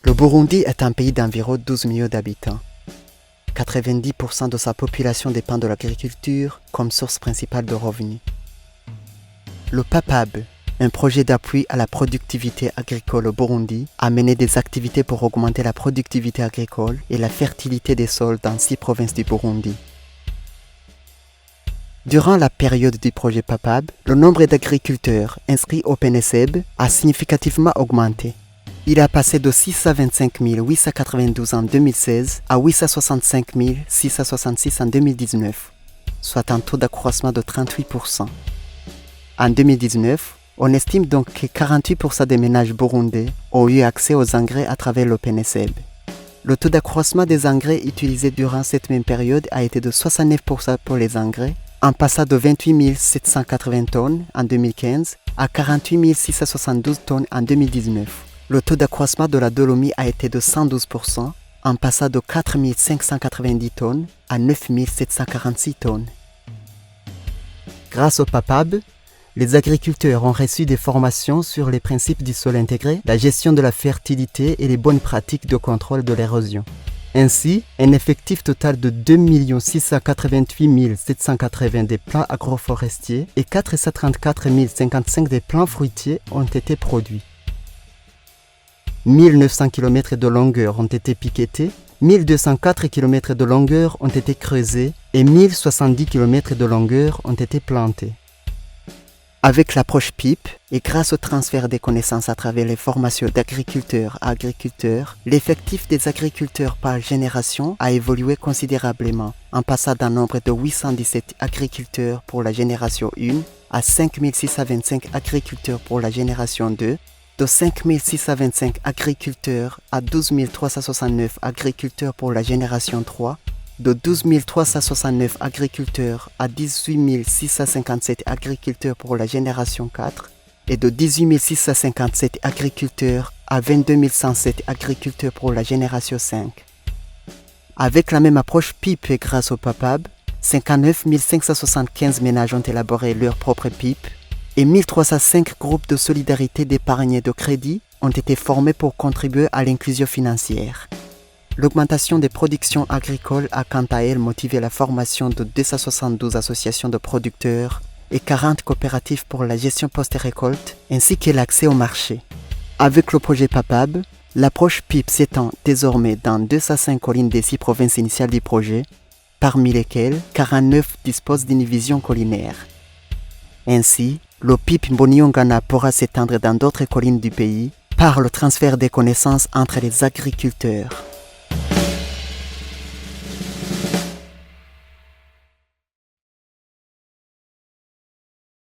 Le Burundi est un pays d'environ 12 millions d'habitants. 90% de sa population dépend de l'agriculture comme source principale de revenus. Le PAPAB, un projet d'appui à la productivité agricole au Burundi, a mené des activités pour augmenter la productivité agricole et la fertilité des sols dans 6 provinces du Burundi. Durant la période du projet PAPAB, le nombre d'agriculteurs inscrits au PNSEB a significativement augmenté. Il a passé de 625 892 en 2016 à 865 666 en 2019, soit un taux d'accroissement de 38%. En 2019, on estime donc que 48% des ménages burundais ont eu accès aux engrais à travers le PNSEB. Le taux d'accroissement des engrais utilisés durant cette même période a été de 69% pour les engrais, en passant de 28 780 tonnes en 2015 à 48 672 tonnes en 2019. Le taux d'accroissement de la dolomie a été de 112%, en passant de 4 590 tonnes à 9 746 tonnes. Grâce au PAPAB, les agriculteurs ont reçu des formations sur les principes du sol intégré, la gestion de la fertilité et les bonnes pratiques de contrôle de l'érosion. Ainsi, un effectif total de 2 688 780 des plants agroforestiers et 434 055 des plants fruitiers ont été produits. 1900 km de longueur ont été piquetés, 1204 km de longueur ont été creusés et 1070 km de longueur ont été plantés. Avec l'approche PIP et grâce au transfert des connaissances à travers les formations d'agriculteurs à agriculteurs, l'effectif des agriculteurs par génération a évolué considérablement, en passant d'un nombre de 817 agriculteurs pour la génération 1 à 5625 agriculteurs pour la génération 2, de 5625 agriculteurs à 12 369 agriculteurs pour la génération 3, de 12 369 agriculteurs à 18 657 agriculteurs pour la génération 4 et de 18 657 agriculteurs à 22 107 agriculteurs pour la génération 5. Avec la même approche PIP et grâce au PAPAB, 59 575 ménages ont élaboré leur propre PIP et 1305 groupes de solidarité d'épargne et de crédit ont été formés pour contribuer à l'inclusion financière. L'augmentation des productions agricoles a quant à elle motivé la formation de 272 associations de producteurs et 40 coopératives pour la gestion post-récolte ainsi que l'accès au marché. Avec le projet PAPAB, l'approche PIP s'étend désormais dans 205 collines des 6 provinces initiales du projet, parmi lesquelles 49 disposent d'une vision collinaire. Ainsi, le PIP Mboniongana pourra s'étendre dans d'autres collines du pays par le transfert des connaissances entre les agriculteurs.